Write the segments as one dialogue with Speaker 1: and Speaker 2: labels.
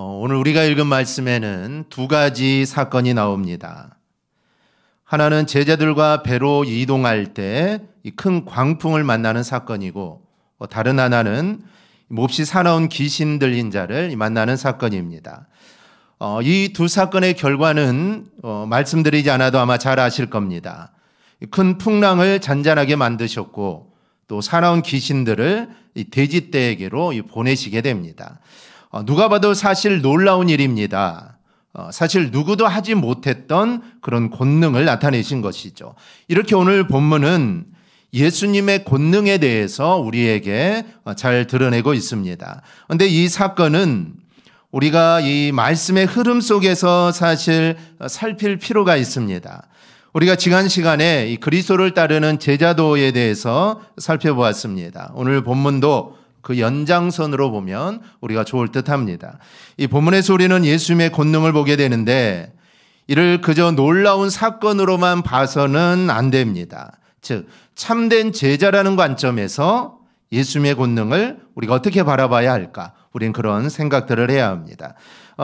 Speaker 1: 오늘 우리가 읽은 말씀에는 두 가지 사건이 나옵니다. 하나는 제자들과 배로 이동할 때 큰 광풍을 만나는 사건이고, 다른 하나는 몹시 사나운 귀신 들린 자를 만나는 사건입니다. 이 두 사건의 결과는 말씀드리지 않아도 아마 잘 아실 겁니다. 큰 풍랑을 잔잔하게 만드셨고, 또 사나운 귀신들을 돼지떼에게로 보내시게 됩니다. 누가 봐도 사실 놀라운 일입니다. 사실 누구도 하지 못했던 그런 권능을 나타내신 것이죠. 이렇게 오늘 본문은 예수님의 권능에 대해서 우리에게 잘 드러내고 있습니다. 그런데 이 사건은 우리가 이 말씀의 흐름 속에서 사실 살필 필요가 있습니다. 우리가 지난 시간에 이 그리스도를 따르는 제자도에 대해서 살펴보았습니다. 오늘 본문도 그 연장선으로 보면 우리가 좋을 듯합니다. 이 본문에서 우리는 예수님의 권능을 보게 되는데, 이를 그저 놀라운 사건으로만 봐서는 안 됩니다. 즉, 참된 제자라는 관점에서 예수님의 권능을 우리가 어떻게 바라봐야 할까? 우린 그런 생각들을 해야 합니다.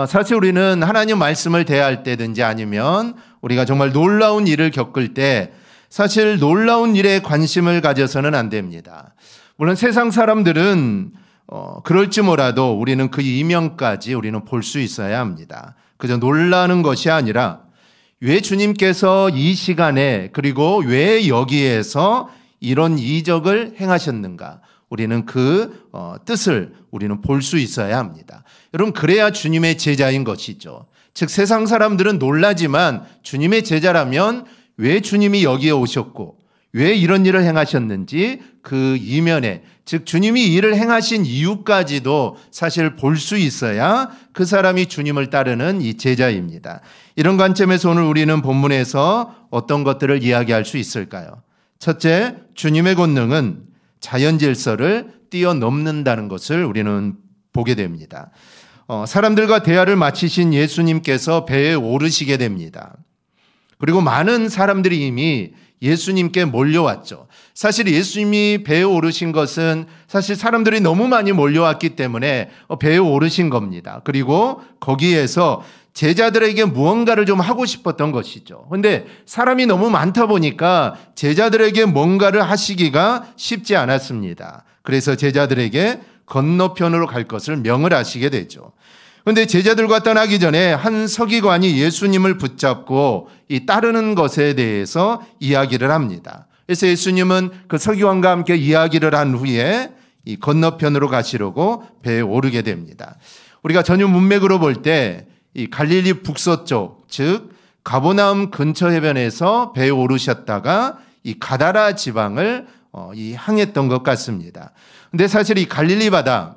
Speaker 1: 사실 우리는 하나님 말씀을 대할 때든지 아니면 우리가 정말 놀라운 일을 겪을 때 사실 놀라운 일에 관심을 가져서는 안 됩니다. 물론 세상 사람들은 그럴지 몰라도 우리는 그 이면까지 우리는 볼 수 있어야 합니다. 그저 놀라는 것이 아니라 왜 주님께서 이 시간에, 그리고 왜 여기에서 이런 이적을 행하셨는가, 우리는 그 뜻을 우리는 볼 수 있어야 합니다. 여러분, 그래야 주님의 제자인 것이죠. 즉, 세상 사람들은 놀라지만 주님의 제자라면 왜 주님이 여기에 오셨고 왜 이런 일을 행하셨는지 그 이면에, 즉 주님이 일을 행하신 이유까지도 사실 볼 수 있어야 그 사람이 주님을 따르는 이 제자입니다. 이런 관점에서 오늘 우리는 본문에서 어떤 것들을 이야기할 수 있을까요? 첫째, 주님의 권능은 자연 질서를 뛰어넘는다는 것을 우리는 보게 됩니다. 사람들과 대화를 마치신 예수님께서 배에 오르시게 됩니다. 그리고 많은 사람들이 이미 예수님께 몰려왔죠. 사실 예수님이 배에 오르신 것은 사실 사람들이 너무 많이 몰려왔기 때문에 배에 오르신 겁니다. 그리고 거기에서 제자들에게 무언가를 좀 하고 싶었던 것이죠. 그런데 사람이 너무 많다 보니까 제자들에게 뭔가를 하시기가 쉽지 않았습니다. 그래서 제자들에게 건너편으로 갈 것을 명을 하시게 되죠. 그런데 제자들과 떠나기 전에 한 서기관이 예수님을 붙잡고 이 따르는 것에 대해서 이야기를 합니다. 그래서 예수님은 그 서기관과 함께 이야기를 한 후에 이 건너편으로 가시려고 배에 오르게 됩니다. 우리가 전후 문맥으로 볼 때 이 갈릴리 북서쪽, 즉 가버나움 근처 해변에서 배에 오르셨다가 이 가다라 지방을 향했던 것 같습니다. 그런데 사실 이 갈릴리 바다는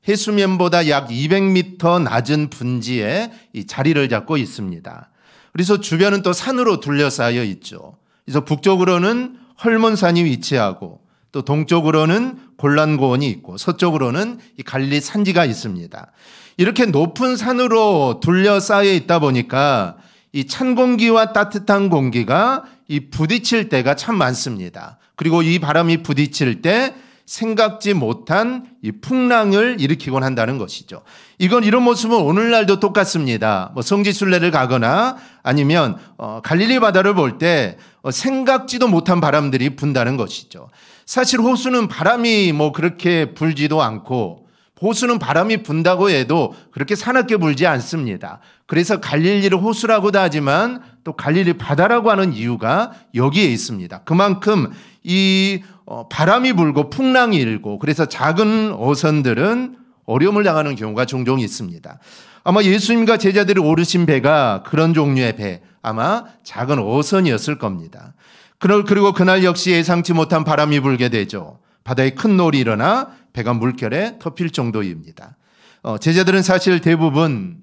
Speaker 1: 해수면보다 약 200m 낮은 분지에 이 자리를 잡고 있습니다. 그래서 주변은 또 산으로 둘러싸여 있죠. 그래서 북쪽으로는 헐몬산이 위치하고, 또 동쪽으로는 골란고원이 있고, 서쪽으로는 이 갈릴리 산지가 있습니다. 이렇게 높은 산으로 둘러싸여 있다 보니까 이 찬 공기와 따뜻한 공기가 이 부딪힐 때가 참 많습니다. 그리고 이 바람이 부딪힐 때 생각지 못한 이 풍랑을 일으키곤 한다는 것이죠. 이런 모습은 오늘날도 똑같습니다. 성지순례를 가거나 아니면 갈릴리 바다를 볼 때 생각지도 못한 바람들이 분다는 것이죠. 사실 호수는 바람이 그렇게 불지도 않고, 호수는 바람이 분다고 해도 그렇게 사납게 불지 않습니다. 그래서 갈릴리를 호수라고도 하지만 또 갈릴리 바다라고 하는 이유가 여기에 있습니다. 그만큼 이 바람이 불고 풍랑이 일고, 그래서 작은 어선들은 어려움을 당하는 경우가 종종 있습니다. 아마 예수님과 제자들이 오르신 배가 그런 종류의 배, 아마 작은 어선이었을 겁니다. 그리고 그날 역시 예상치 못한 바람이 불게 되죠. 바다에 큰 놀이 일어나 배가 물결에 덮일 정도입니다. 제자들은 사실 대부분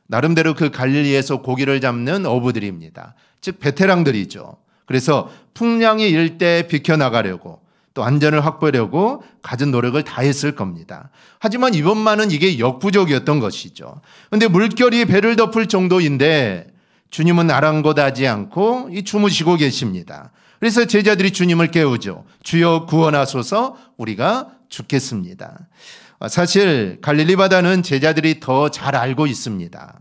Speaker 1: 나름대로 그 갈릴리에서 고기를 잡는 어부들입니다. 즉 베테랑들이죠. 그래서 풍랑이 일 때 비켜나가려고, 또 안전을 확보하려고 갖은 노력을 다했을 겁니다. 하지만 이번만은 이게 역부족이었던 것이죠. 그런데 물결이 배를 덮을 정도인데 주님은 아랑곳하지 않고 주무시고 계십니다. 그래서 제자들이 주님을 깨우죠. 주여 구원하소서, 우리가 죽겠습니다. 사실 갈릴리 바다는 제자들이 더 잘 알고 있습니다.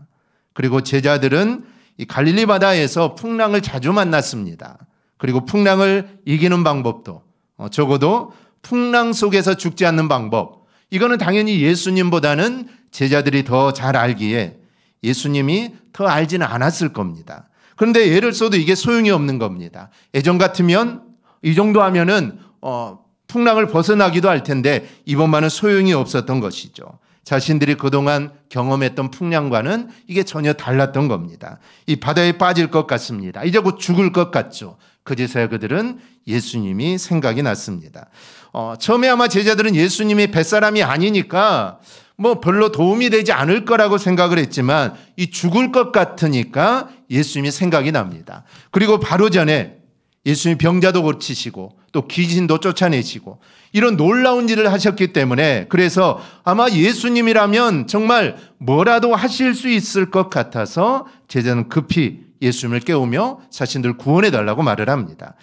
Speaker 1: 그리고 제자들은 이 갈릴리 바다에서 풍랑을 자주 만났습니다. 그리고 풍랑을 이기는 방법도 적어도 풍랑 속에서 죽지 않는 방법, 이거는 당연히 예수님보다는 제자들이 더 잘 알기에 예수님이 더 알지는 않았을 겁니다. 그런데 예를 써도 이게 소용이 없는 겁니다. 예전 같으면 이 정도 하면은 풍랑을 벗어나기도 할 텐데 이번만은 소용이 없었던 것이죠. 자신들이 그동안 경험했던 풍랑과는 이게 전혀 달랐던 겁니다. 이 바다에 빠질 것 같습니다. 이제 곧 죽을 것 같죠. 그제서야 그들은 예수님이 생각이 났습니다. 처음에 아마 제자들은 예수님이 뱃사람이 아니니까 뭐 별로 도움이 되지 않을 거라고 생각을 했지만 이 죽을 것 같으니까 예수님이 생각이 납니다. 그리고 바로 전에 예수님이 병자도 고치시고 또 귀신도 쫓아내시고 이런 놀라운 일을 하셨기 때문에 그래서 아마 예수님이라면 정말 뭐라도 하실 수 있을 것 같아서 제자는 급히 예수님을 깨우며 자신들 구원해 달라고 말을 합니다.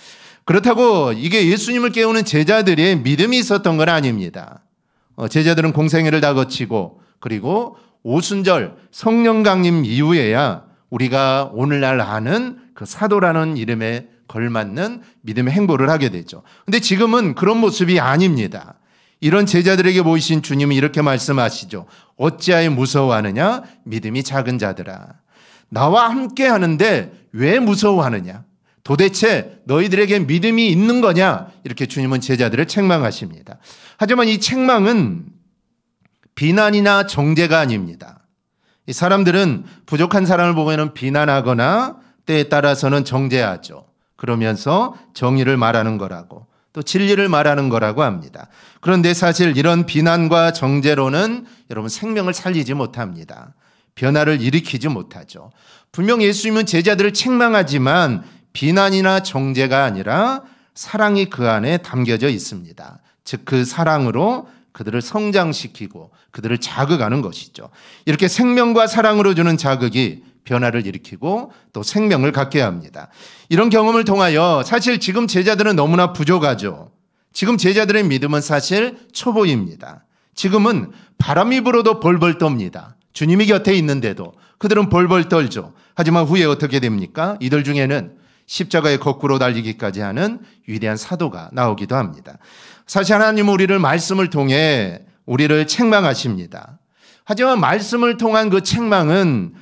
Speaker 1: 그렇다고 이게 예수님을 깨우는 제자들의 믿음이 있었던 건 아닙니다. 제자들은 공생애를 다 거치고 그리고 오순절 성령 강림 이후에야 우리가 오늘날 아는 그 사도라는 이름에 걸맞는 믿음의 행보를 하게 되죠. 그런데 지금은 그런 모습이 아닙니다. 이런 제자들에게 보이신 주님은 이렇게 말씀하시죠. 어찌하여 무서워하느냐? 믿음이 작은 자들아. 나와 함께 하는데 왜 무서워하느냐? 도대체 너희들에게 믿음이 있는 거냐? 이렇게 주님은 제자들을 책망하십니다. 하지만 이 책망은 비난이나 정죄가 아닙니다. 이 사람들은 부족한 사람을 보면 비난하거나 때에 따라서는 정죄하죠. 그러면서 정의를 말하는 거라고 또 진리를 말하는 거라고 합니다. 그런데 사실 이런 비난과 정죄로는 여러분 생명을 살리지 못합니다. 변화를 일으키지 못하죠. 분명 예수님은 제자들을 책망하지만 비난이나 정죄가 아니라 사랑이 그 안에 담겨져 있습니다. 즉 그 사랑으로 그들을 성장시키고 그들을 자극하는 것이죠. 이렇게 생명과 사랑으로 주는 자극이 변화를 일으키고 또 생명을 갖게 합니다. 이런 경험을 통하여 사실 지금 제자들은 너무나 부족하죠. 지금 제자들의 믿음은 사실 초보입니다. 지금은 바람이 불어도 벌벌 떱니다. 주님이 곁에 있는데도 그들은 벌벌 떨죠. 하지만 후에 어떻게 됩니까? 이들 중에는 십자가에 거꾸로 달리기까지 하는 위대한 사도가 나오기도 합니다. 사실 하나님은 우리를 말씀을 통해 우리를 책망하십니다. 하지만 말씀을 통한 그 책망은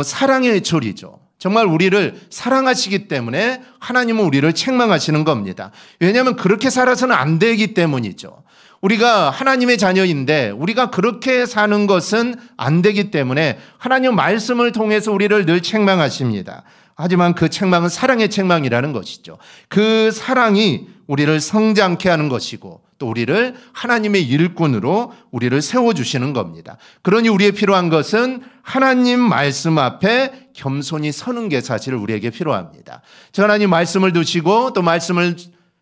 Speaker 1: 사랑의 외톨이죠. 정말 우리를 사랑하시기 때문에 하나님은 우리를 책망하시는 겁니다. 왜냐하면 그렇게 살아서는 안 되기 때문이죠. 우리가 하나님의 자녀인데 우리가 그렇게 사는 것은 안 되기 때문에 하나님 말씀을 통해서 우리를 늘 책망하십니다. 하지만 그 책망은 사랑의 책망이라는 것이죠. 그 사랑이 우리를 성장케 하는 것이고 또 우리를 하나님의 일꾼으로 우리를 세워주시는 겁니다. 그러니 우리의 필요한 것은 하나님 말씀 앞에 겸손히 서는 게 사실 우리에게 필요합니다. 저 하나님 말씀을 두시고 또 말씀을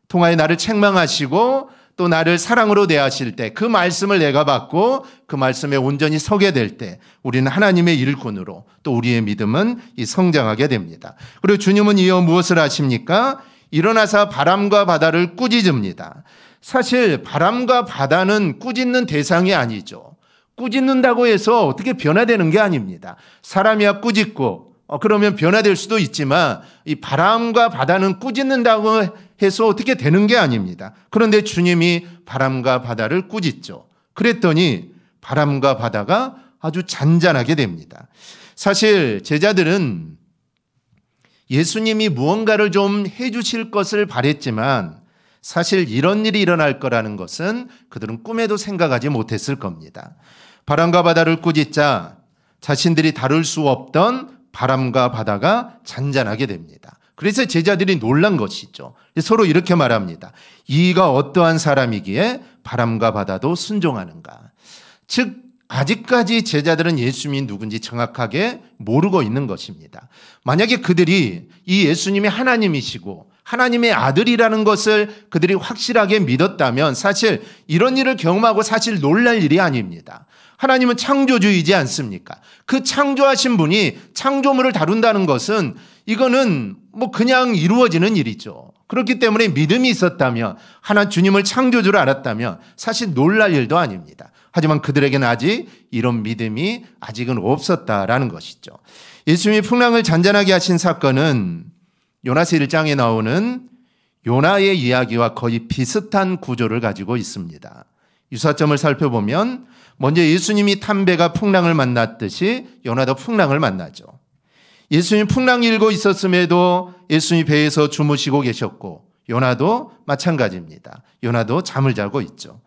Speaker 1: 통하여 나를 책망하시고 또 나를 사랑으로 대하실 때 그 말씀을 내가 받고 그 말씀에 온전히 서게 될 때 우리는 하나님의 일꾼으로 또 우리의 믿음은 성장하게 됩니다. 그리고 주님은 이어 무엇을 하십니까? 일어나서 바람과 바다를 꾸짖습니다. 사실 바람과 바다는 꾸짖는 대상이 아니죠. 꾸짖는다고 해서 어떻게 변화되는 게 아닙니다. 사람이야 꾸짖고 그러면 변화될 수도 있지만 이 바람과 바다는 꾸짖는다고 해서 어떻게 되는 게 아닙니다. 그런데 주님이 바람과 바다를 꾸짖죠. 그랬더니 바람과 바다가 아주 잔잔하게 됩니다. 사실 제자들은 예수님이 무언가를 좀 해주실 것을 바랬지만 사실 이런 일이 일어날 거라는 것은 그들은 꿈에도 생각하지 못했을 겁니다. 바람과 바다를 꾸짖자 자신들이 다룰 수 없던 바람과 바다가 잔잔하게 됩니다. 그래서 제자들이 놀란 것이죠. 서로 이렇게 말합니다. 이가 어떠한 사람이기에 바람과 바다도 순종하는가. 즉 아직까지 제자들은 예수님이 누군지 정확하게 모르고 있는 것입니다. 만약에 그들이 이 예수님이 하나님이시고 하나님의 아들이라는 것을 그들이 확실하게 믿었다면 사실 이런 일을 경험하고 사실 놀랄 일이 아닙니다. 하나님은 창조주이지 않습니까? 그 창조하신 분이 창조물을 다룬다는 것은 이거는 뭐 그냥 이루어지는 일이죠. 그렇기 때문에 믿음이 있었다면, 하나 주님을 창조주로 알았다면 사실 놀랄 일도 아닙니다. 하지만 그들에게는 아직 이런 믿음이 아직은 없었다라는 것이죠. 예수님이 풍랑을 잔잔하게 하신 사건은 요나서 1장에 나오는 요나의 이야기와 거의 비슷한 구조를 가지고 있습니다. 유사점을 살펴보면 먼저 예수님이 탄 배가 풍랑을 만났듯이 요나도 풍랑을 만나죠. 예수님 풍랑이 일고 있었음에도 예수님이 배에서 주무시고 계셨고 요나도 마찬가지입니다. 요나도 잠을 자고 있죠.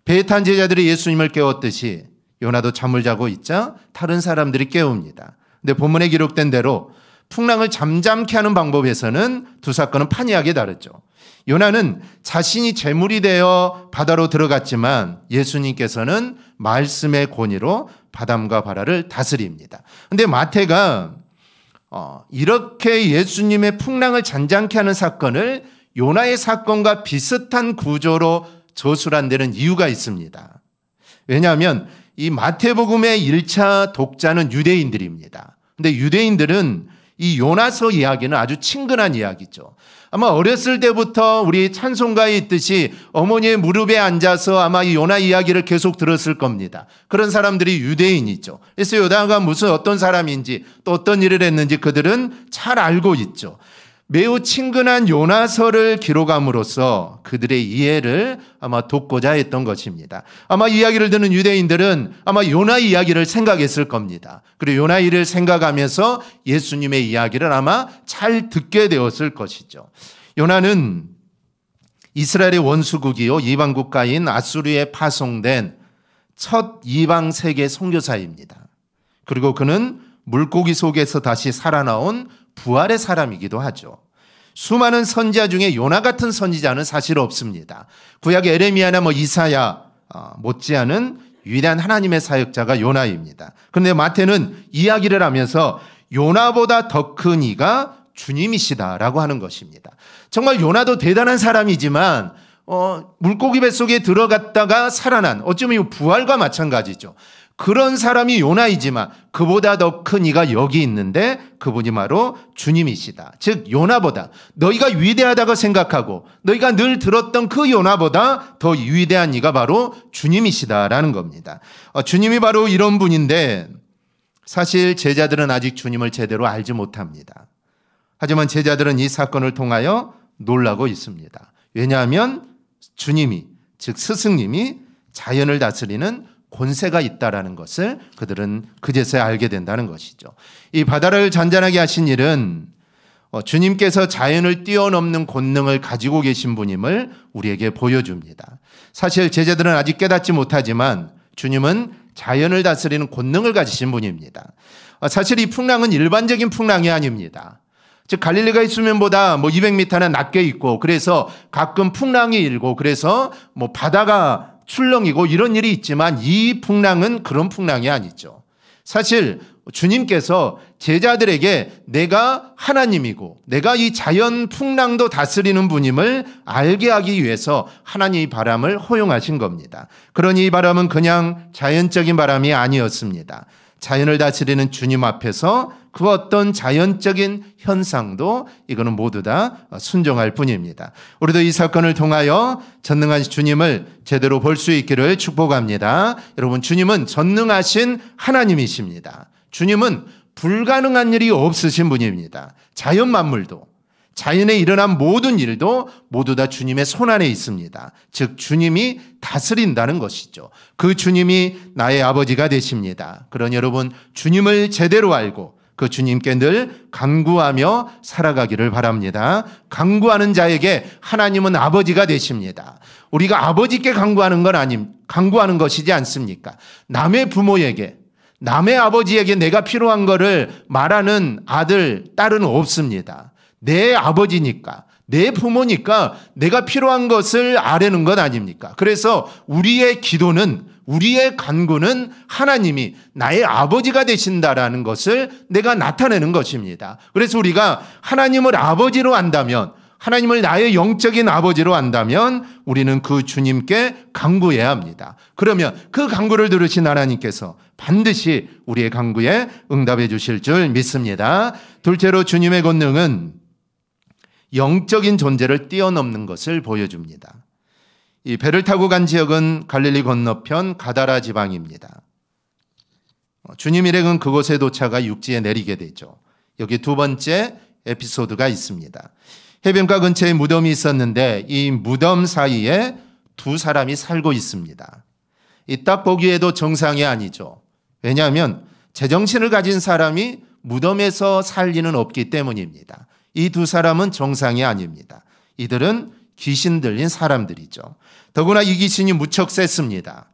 Speaker 1: 배에 탄 제자들이 예수님을 깨웠듯이 요나도 잠을 자고 있자 다른 사람들이 깨웁니다. 근데 본문에 기록된 대로 풍랑을 잠잠케 하는 방법에서는 두 사건은 판이하게 다르죠. 요나는 자신이 제물이 되어 바다로 들어갔지만 예수님께서는 말씀의 권위로 바람과 바다를 다스립니다. 그런데 마태가 이렇게 예수님의 풍랑을 잔잔케 하는 사건을 요나의 사건과 비슷한 구조로 저술한 데는 이유가 있습니다. 왜냐하면 이 마태복음의 1차 독자는 유대인들입니다. 그런데 유대인들은 이 요나서 이야기는 아주 친근한 이야기죠. 아마 어렸을 때부터 우리 찬송가에 있듯이 어머니의 무릎에 앉아서 아마 이 요나 이야기를 계속 들었을 겁니다. 그런 사람들이 유대인이죠. 그래서 요나가 무슨 어떤 사람인지 또 어떤 일을 했는지 그들은 잘 알고 있죠. 매우 친근한 요나서를 기록함으로써 그들의 이해를 아마 돕고자 했던 것입니다. 아마 이야기를 듣는 유대인들은 아마 요나 이야기를 생각했을 겁니다. 그리고 요나 일을 생각하면서 예수님의 이야기를 아마 잘 듣게 되었을 것이죠. 요나는 이스라엘의 원수국이요 이방 국가인 아수르에 파송된 첫 이방 세계 선교사입니다. 그리고 그는 물고기 속에서 다시 살아나온 부활의 사람이기도 하죠. 수많은 선지자 중에 요나 같은 선지자는 사실 없습니다. 구약의 에레미야나 이사야 못지않은 위대한 하나님의 사역자가 요나입니다. 그런데 마태는 이야기를 하면서 요나보다 더 큰 이가 주님이시다라고 하는 것입니다. 정말 요나도 대단한 사람이지만 물고기 뱃속에 들어갔다가 살아난 어쩌면 부활과 마찬가지죠. 그런 사람이 요나이지만 그보다 더 큰 이가 여기 있는데 그분이 바로 주님이시다. 즉 요나보다 너희가 위대하다고 생각하고 너희가 늘 들었던 그 요나보다 더 위대한 이가 바로 주님이시다라는 겁니다. 주님이 바로 이런 분인데 사실 제자들은 아직 주님을 제대로 알지 못합니다. 하지만 제자들은 이 사건을 통하여 놀라고 있습니다. 왜냐하면 주님이 즉 스승님이 자연을 다스리는 권세가 있다라는 것을 그들은 그제서야 알게 된다는 것이죠. 이 바다를 잔잔하게 하신 일은 주님께서 자연을 뛰어넘는 권능을 가지고 계신 분임을 우리에게 보여줍니다. 사실 제자들은 아직 깨닫지 못하지만 주님은 자연을 다스리는 권능을 가지신 분입니다. 사실 이 풍랑은 일반적인 풍랑이 아닙니다. 즉 갈릴리가의 수면보다 200m는 낮게 있고 그래서 가끔 풍랑이 일고 그래서 바다가 출렁이고 이런 일이 있지만 이 풍랑은 그런 풍랑이 아니죠. 사실 주님께서 제자들에게 내가 하나님이고 내가 이 자연 풍랑도 다스리는 분임을 알게 하기 위해서 하나님의 바람을 허용하신 겁니다. 그러니 이 바람은 그냥 자연적인 바람이 아니었습니다. 자연을 다스리는 주님 앞에서 그 어떤 자연적인 현상도 이거는 모두 다 순종할 뿐입니다. 우리도 이 사건을 통하여 전능한 주님을 제대로 볼 수 있기를 축복합니다. 여러분, 주님은 전능하신 하나님이십니다. 주님은 불가능한 일이 없으신 분입니다. 자연 만물도 자연에 일어난 모든 일도 모두 다 주님의 손안에 있습니다. 즉 주님이 다스린다는 것이죠. 그 주님이 나의 아버지가 되십니다. 그러니 여러분 주님을 제대로 알고 그 주님께 늘 간구하며 살아가기를 바랍니다. 간구하는 자에게 하나님은 아버지가 되십니다. 우리가 아버지께 간구하는 것이지 않습니까? 남의 부모에게 남의 아버지에게 내가 필요한 것을 말하는 아들, 딸은 없습니다. 내 아버지니까 내 부모니까 내가 필요한 것을 아뢰는 것 아닙니까? 그래서 우리의 기도는 우리의 간구는 하나님이 나의 아버지가 되신다라는 것을 내가 나타내는 것입니다. 그래서 우리가 하나님을 아버지로 안다면 하나님을 나의 영적인 아버지로 안다면 우리는 그 주님께 간구해야 합니다. 그러면 그 간구를 들으신 하나님께서 반드시 우리의 간구에 응답해 주실 줄 믿습니다. 둘째로 주님의 권능은 영적인 존재를 뛰어넘는 것을 보여줍니다. 이 배를 타고 간 지역은 갈릴리 건너편 가다라 지방입니다. 주님 일행은 그곳에 도착하 육지에 내리게 되죠. 여기 두 번째 에피소드가 있습니다. 해변가 근처에 무덤이 있었는데 이 무덤 사이에 두 사람이 살고 있습니다. 이 딱 보기에도 정상이 아니죠. 왜냐하면 제정신을 가진 사람이 무덤에서 살 리는 없기 때문입니다. 이 두 사람은 정상이 아닙니다. 이들은 귀신 들린 사람들이죠. 더구나 이 귀신이 무척 셌습니다.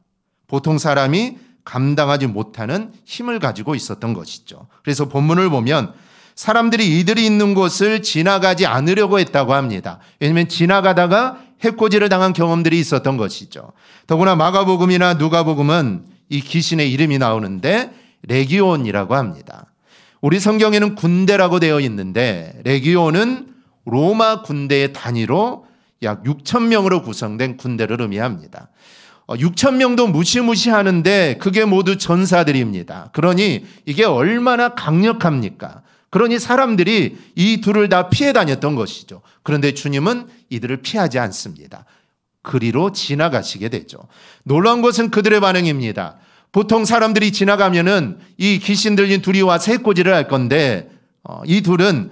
Speaker 1: 보통 사람이 감당하지 못하는 힘을 가지고 있었던 것이죠. 그래서 본문을 보면 사람들이 이들이 있는 곳을 지나가지 않으려고 했다고 합니다. 왜냐하면 지나가다가 해코지를 당한 경험들이 있었던 것이죠. 더구나 마가복음이나 누가복음은 이 귀신의 이름이 나오는데 레기온이라고 합니다. 우리 성경에는 군대라고 되어 있는데 레기온은 로마 군대의 단위로 약 6천 명으로 구성된 군대를 의미합니다. 6천 명도 무시무시하는데 그게 모두 전사들입니다. 그러니 이게 얼마나 강력합니까? 그러니 사람들이 이 둘을 다 피해 다녔던 것이죠. 그런데 주님은 이들을 피하지 않습니다. 그리로 지나가시게 되죠. 놀라운 것은 그들의 반응입니다. 보통 사람들이 지나가면은 이 귀신 들린 둘이 와서 해코지를 할 건데 이 둘은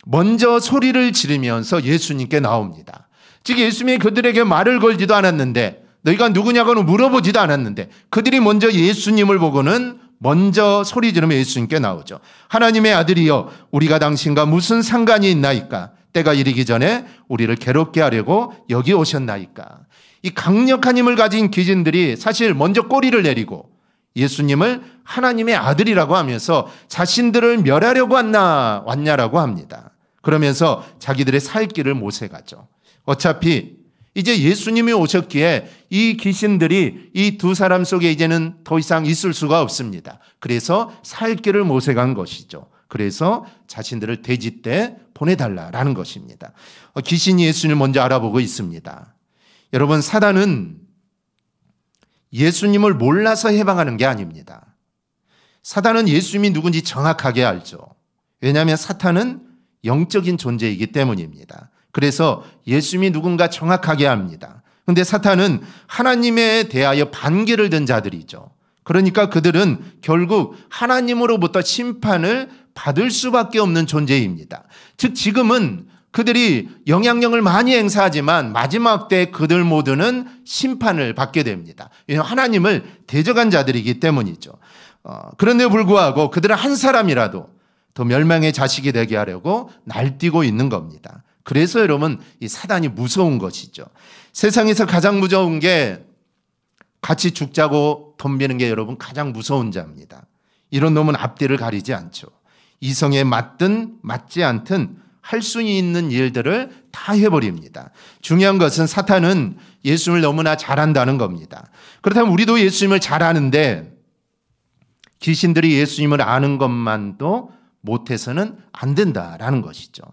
Speaker 1: 먼저 소리를 지르면서 예수님께 나옵니다. 즉 예수님이 그들에게 말을 걸지도 않았는데 너희가 누구냐고는 물어보지도 않았는데 그들이 먼저 예수님을 보고는 먼저 소리 지르며 예수님께 나오죠. 하나님의 아들이여 우리가 당신과 무슨 상관이 있나이까? 때가 이르기 전에 우리를 괴롭게 하려고 여기 오셨나이까? 이 강력한 힘을 가진 귀신들이 사실 먼저 꼬리를 내리고 예수님을 하나님의 아들이라고 하면서 자신들을 멸하려고 왔냐라고 합니다. 그러면서 자기들의 살 길을 모색하죠. 어차피 이제 예수님이 오셨기에 이 귀신들이 이 두 사람 속에 이제는 더 이상 있을 수가 없습니다. 그래서 살 길을 모색한 것이죠. 그래서 자신들을 돼지떼 보내달라라는 것입니다. 귀신이 예수님을 먼저 알아보고 있습니다. 여러분, 사단은 예수님을 몰라서 해방하는 게 아닙니다. 사단은 예수님이 누군지 정확하게 알죠. 왜냐하면 사탄은 영적인 존재이기 때문입니다. 그래서 예수님이 누군가 정확하게 압니다. 그런데 사탄은 하나님에 대하여 반기를 든 자들이죠. 그러니까 그들은 결국 하나님으로부터 심판을 받을 수밖에 없는 존재입니다. 즉 지금은 그들이 영향력을 많이 행사하지만 마지막 때 그들 모두는 심판을 받게 됩니다. 왜냐하면 하나님을 대적한 자들이기 때문이죠. 그런데 불구하고 그들은 한 사람이라도 더 멸망의 자식이 되게 하려고 날뛰고 있는 겁니다. 그래서 여러분 이 사단이 무서운 것이죠. 세상에서 가장 무서운 게 같이 죽자고 덤비는 게 여러분 가장 무서운 자입니다. 이런 놈은 앞뒤를 가리지 않죠. 이성에 맞든 맞지 않든 할 수 있는 일들을 다 해버립니다. 중요한 것은 사탄은 예수님을 너무나 잘한다는 겁니다. 그렇다면 우리도 예수님을 잘 아는데 귀신들이 예수님을 아는 것만도 못해서는 안 된다라는 것이죠.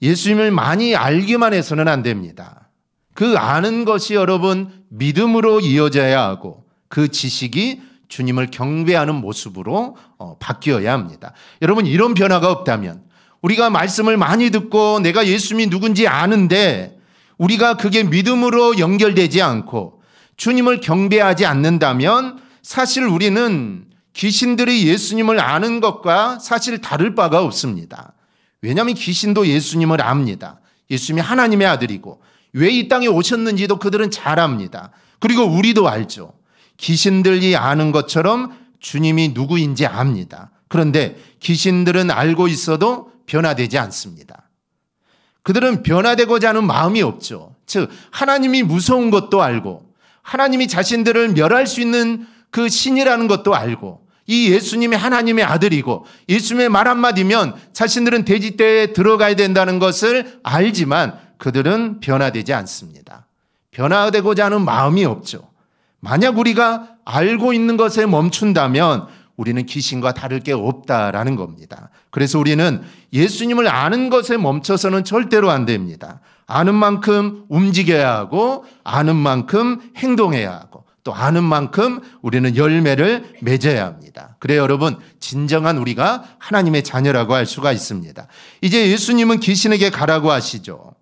Speaker 1: 예수님을 많이 알기만 해서는 안 됩니다. 그 아는 것이 여러분 믿음으로 이어져야 하고 그 지식이 주님을 경배하는 모습으로 바뀌어야 합니다. 여러분 이런 변화가 없다면 우리가 말씀을 많이 듣고 내가 예수님이 누군지 아는데 우리가 그게 믿음으로 연결되지 않고 주님을 경배하지 않는다면 사실 우리는 귀신들이 예수님을 아는 것과 사실 다를 바가 없습니다. 왜냐하면 귀신도 예수님을 압니다. 예수님이 하나님의 아들이고 왜 이 땅에 오셨는지도 그들은 잘 압니다. 그리고 우리도 알죠. 귀신들이 아는 것처럼 주님이 누구인지 압니다. 그런데 귀신들은 알고 있어도 변화되지 않습니다. 그들은 변화되고자 하는 마음이 없죠. 즉 하나님이 무서운 것도 알고 하나님이 자신들을 멸할 수 있는 그 신이라는 것도 알고 이 예수님이 하나님의 아들이고 예수님의 말 한마디면 자신들은 돼지떼에 들어가야 된다는 것을 알지만 그들은 변화되지 않습니다. 변화되고자 하는 마음이 없죠. 만약 우리가 알고 있는 것에 멈춘다면 우리는 귀신과 다를 게 없다라는 겁니다. 그래서 우리는 예수님을 아는 것에 멈춰서는 절대로 안 됩니다. 아는 만큼 움직여야 하고 아는 만큼 행동해야 하고 또 아는 만큼 우리는 열매를 맺어야 합니다. 그래 여러분, 진정한 우리가 하나님의 자녀라고 할 수가 있습니다. 이제 예수님은 귀신에게 가라고 하시죠.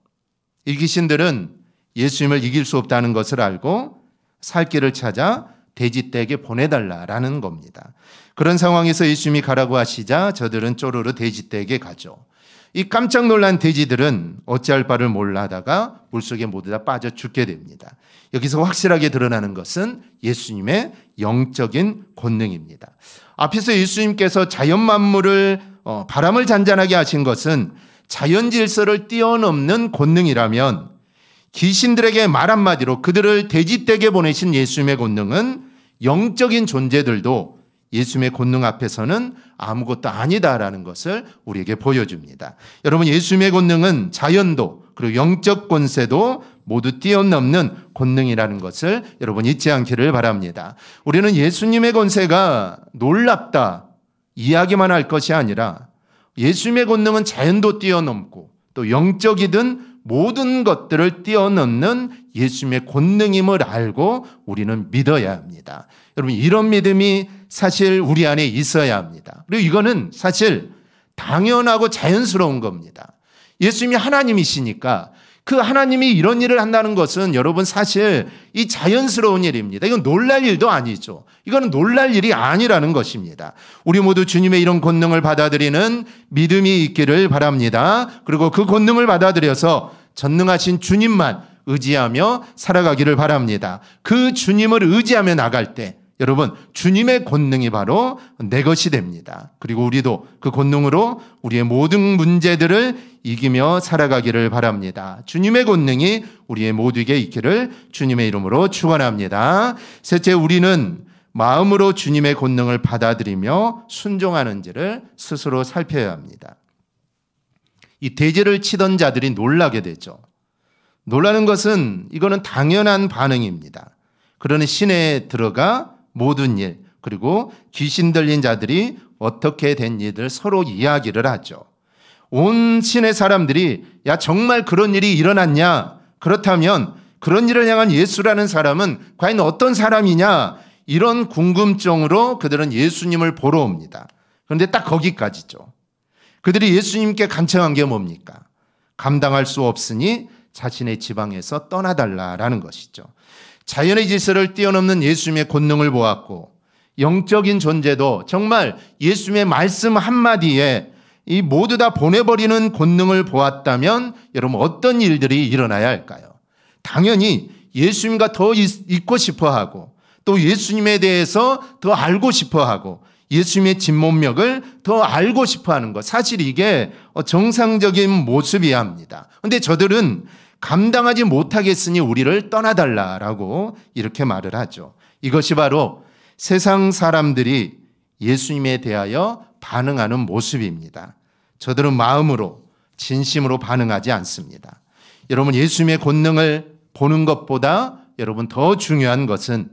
Speaker 1: 이 귀신들은 예수님을 이길 수 없다는 것을 알고 살 길을 찾아 돼지떼에게 보내달라라는 겁니다. 그런 상황에서 예수님이 가라고 하시자 저들은 쪼르르 돼지떼에게 가죠. 이 깜짝 놀란 돼지들은 어찌할 바를 몰라 하다가 물속에 모두 다 빠져 죽게 됩니다. 여기서 확실하게 드러나는 것은 예수님의 영적인 권능입니다. 앞에서 예수님께서 자연 만물을 바람을 잔잔하게 하신 것은 자연 질서를 뛰어넘는 권능이라면 귀신들에게 말 한마디로 그들을 돼지떼게 보내신 예수님의 권능은 영적인 존재들도 예수님의 권능 앞에서는 아무것도 아니다라는 것을 우리에게 보여줍니다. 여러분, 예수님의 권능은 자연도 그리고 영적 권세도 모두 뛰어넘는 권능이라는 것을 여러분 잊지 않기를 바랍니다. 우리는 예수님의 권세가 놀랍다 이야기만 할 것이 아니라 예수님의 권능은 자연도 뛰어넘고 또 영적이든 모든 것들을 뛰어넘는 예수님의 권능임을 알고 우리는 믿어야 합니다. 여러분, 이런 믿음이 사실 우리 안에 있어야 합니다. 그리고 이거는 사실 당연하고 자연스러운 겁니다. 예수님이 하나님이시니까 그 하나님이 이런 일을 한다는 것은 여러분 사실 이 자연스러운 일입니다. 이건 놀랄 일도 아니죠. 이거는 놀랄 일이 아니라는 것입니다. 우리 모두 주님의 이런 권능을 받아들이는 믿음이 있기를 바랍니다. 그리고 그 권능을 받아들여서 전능하신 주님만 의지하며 살아가기를 바랍니다. 그 주님을 의지하며 나갈 때 여러분, 주님의 권능이 바로 내 것이 됩니다. 그리고 우리도 그 권능으로 우리의 모든 문제들을 이기며 살아가기를 바랍니다. 주님의 권능이 우리의 모두에게 있기를 주님의 이름으로 축원합니다. 셋째, 우리는 마음으로 주님의 권능을 받아들이며 순종하는지를 스스로 살펴야 합니다. 이 돼지를 치던 자들이 놀라게 되죠. 놀라는 것은 이거는 당연한 반응입니다. 그러나 시내에 들어가 모든 일, 그리고 귀신 들린 자들이 어떻게 된 일을 서로 이야기를 하죠. 온 시내 사람들이 야 정말 그런 일이 일어났냐? 그렇다면 그런 일을 향한 예수라는 사람은 과연 어떤 사람이냐? 이런 궁금증으로 그들은 예수님을 보러 옵니다. 그런데 딱 거기까지죠. 그들이 예수님께 간청한 게 뭡니까? 감당할 수 없으니 자신의 지방에서 떠나달라라는 것이죠. 자연의 질서를 뛰어넘는 예수님의 권능을 보았고 영적인 존재도 정말 예수님의 말씀 한마디에 이 모두 다 보내버리는 권능을 보았다면 여러분 어떤 일들이 일어나야 할까요? 당연히 예수님과 더 있고 싶어하고 또 예수님에 대해서 더 알고 싶어하고 예수님의 진문맥을 더 알고 싶어하는 것, 사실 이게 정상적인 모습이야 합니다. 그런데 저들은 감당하지 못하겠으니 우리를 떠나달라라고 이렇게 말을 하죠. 이것이 바로 세상 사람들이 예수님에 대하여 반응하는 모습입니다. 저들은 마음으로 진심으로 반응하지 않습니다. 여러분, 예수님의 권능을 보는 것보다 여러분 더 중요한 것은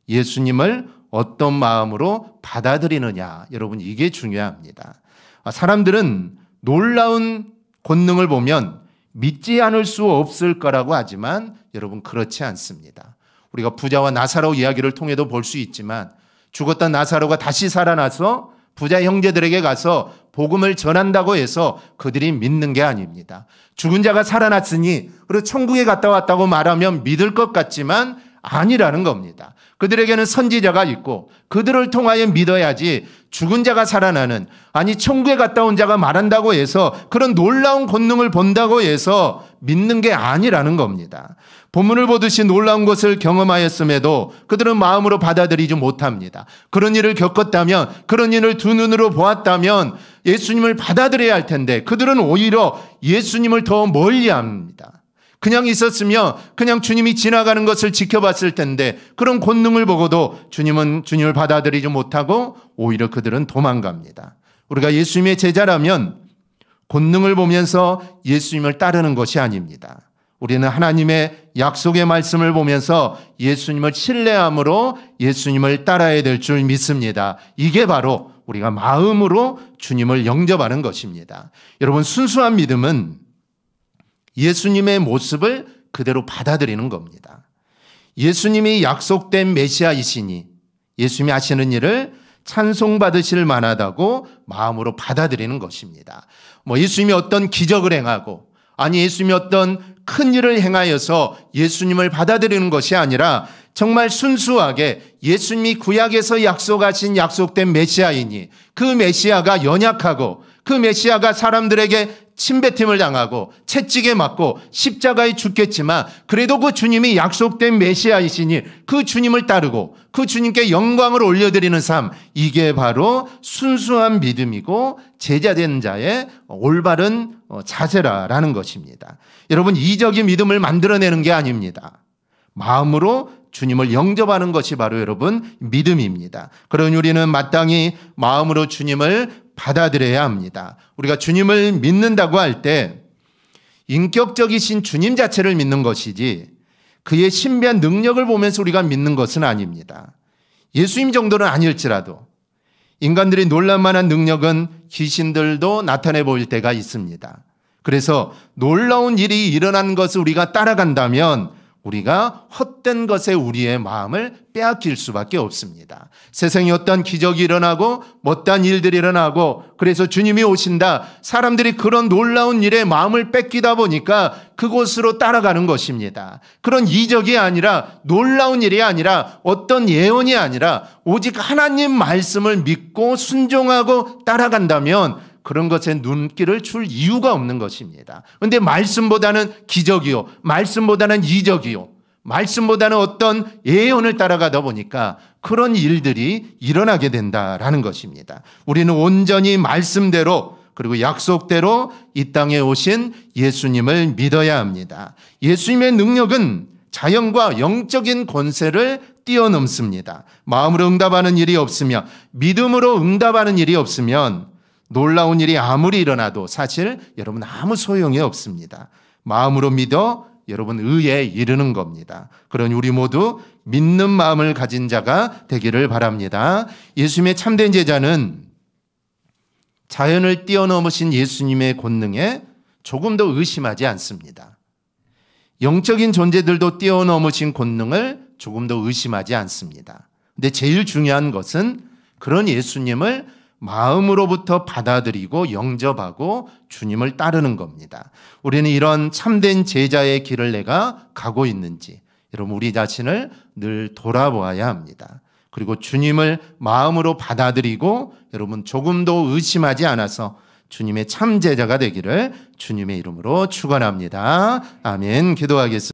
Speaker 1: 예수님을 어떤 마음으로 받아들이느냐, 여러분 이게 중요합니다. 사람들은 놀라운 권능을 보면 믿지 않을 수 없을 거라고 하지만 여러분 그렇지 않습니다. 우리가 부자와 나사로 이야기를 통해도 볼 수 있지만 죽었던 나사로가 다시 살아나서 부자 형제들에게 가서 복음을 전한다고 해서 그들이 믿는 게 아닙니다. 죽은 자가 살아났으니 그리고 천국에 갔다 왔다고 말하면 믿을 것 같지만 아니라는 겁니다. 그들에게는 선지자가 있고 그들을 통하여 믿어야지 죽은 자가 살아나는, 아니 천국에 갔다 온 자가 말한다고 해서 그런 놀라운 권능을 본다고 해서 믿는 게 아니라는 겁니다. 본문을 보듯이 놀라운 것을 경험하였음에도 그들은 마음으로 받아들이지 못합니다. 그런 일을 겪었다면, 그런 일을 두 눈으로 보았다면 예수님을 받아들여야 할 텐데 그들은 오히려 예수님을 더 멀리합니다. 그냥 있었으면 그냥 주님이 지나가는 것을 지켜봤을 텐데 그런 권능을 보고도 주님을 받아들이지 못하고 오히려 그들은 도망갑니다. 우리가 예수님의 제자라면 권능을 보면서 예수님을 따르는 것이 아닙니다. 우리는 하나님의 약속의 말씀을 보면서 예수님을 신뢰함으로 예수님을 따라야 될 줄 믿습니다. 이게 바로 우리가 마음으로 주님을 영접하는 것입니다. 여러분, 순수한 믿음은 예수님의 모습을 그대로 받아들이는 겁니다. 예수님이 약속된 메시아이시니 예수님이 하시는 일을 찬송받으실 만하다고 마음으로 받아들이는 것입니다. 예수님이 어떤 기적을 행하고, 아니 예수님이 어떤 큰 일을 행하여서 예수님을 받아들이는 것이 아니라 정말 순수하게 예수님이 구약에서 약속하신 약속된 메시아이니 그 메시아가 연약하고 그 메시아가 사람들에게 침뱉음을 당하고 채찍에 맞고 십자가에 죽겠지만 그래도 그 주님이 약속된 메시아이시니 그 주님을 따르고 그 주님께 영광을 올려드리는 삶, 이게 바로 순수한 믿음이고 제자된 자의 올바른 자세라는 것입니다. 여러분, 이적인 믿음을 만들어내는 게 아닙니다. 마음으로 주님을 영접하는 것이 바로 여러분 믿음입니다. 그러니 우리는 마땅히 마음으로 주님을 받아들여야 합니다. 우리가 주님을 믿는다고 할 때 인격적이신 주님 자체를 믿는 것이지 그의 신비한 능력을 보면서 우리가 믿는 것은 아닙니다. 예수님 정도는 아닐지라도 인간들이 놀랄만한 능력은 귀신들도 나타내 보일 때가 있습니다. 그래서 놀라운 일이 일어나는 것을 우리가 따라간다면 우리가 헛된 것에 우리의 마음을 빼앗길 수밖에 없습니다. 세상에 어떤 기적이 일어나고 못다한 일들이 일어나고 그래서 주님이 오신다, 사람들이 그런 놀라운 일에 마음을 뺏기다 보니까 그곳으로 따라가는 것입니다. 그런 이적이 아니라, 놀라운 일이 아니라, 어떤 예언이 아니라 오직 하나님 말씀을 믿고 순종하고 따라간다면 그런 것에 눈길을 줄 이유가 없는 것입니다. 그런데 말씀보다는 기적이요, 말씀보다는 이적이요, 말씀보다는 어떤 예언을 따라가다 보니까 그런 일들이 일어나게 된다라는 것입니다. 우리는 온전히 말씀대로 그리고 약속대로 이 땅에 오신 예수님을 믿어야 합니다. 예수님의 능력은 자연과 영적인 권세를 뛰어넘습니다. 마음으로 응답하는 일이 없으며 믿음으로 응답하는 일이 없으면 놀라운 일이 아무리 일어나도 사실 여러분 아무 소용이 없습니다. 마음으로 믿어 여러분 의에 이르는 겁니다. 그러니 우리 모두 믿는 마음을 가진 자가 되기를 바랍니다. 예수님의 참된 제자는 자연을 뛰어넘으신 예수님의 권능에 조금 더 의심하지 않습니다. 영적인 존재들도 뛰어넘으신 권능을 조금 더 의심하지 않습니다. 근데 제일 중요한 것은 그런 예수님을 마음으로부터 받아들이고 영접하고 주님을 따르는 겁니다. 우리는 이런 참된 제자의 길을 내가 가고 있는지 여러분 우리 자신을 늘 돌아보아야 합니다. 그리고 주님을 마음으로 받아들이고 여러분 조금도 의심하지 않아서 주님의 참 제자가 되기를 주님의 이름으로 축원합니다. 아멘. 기도하겠습니다.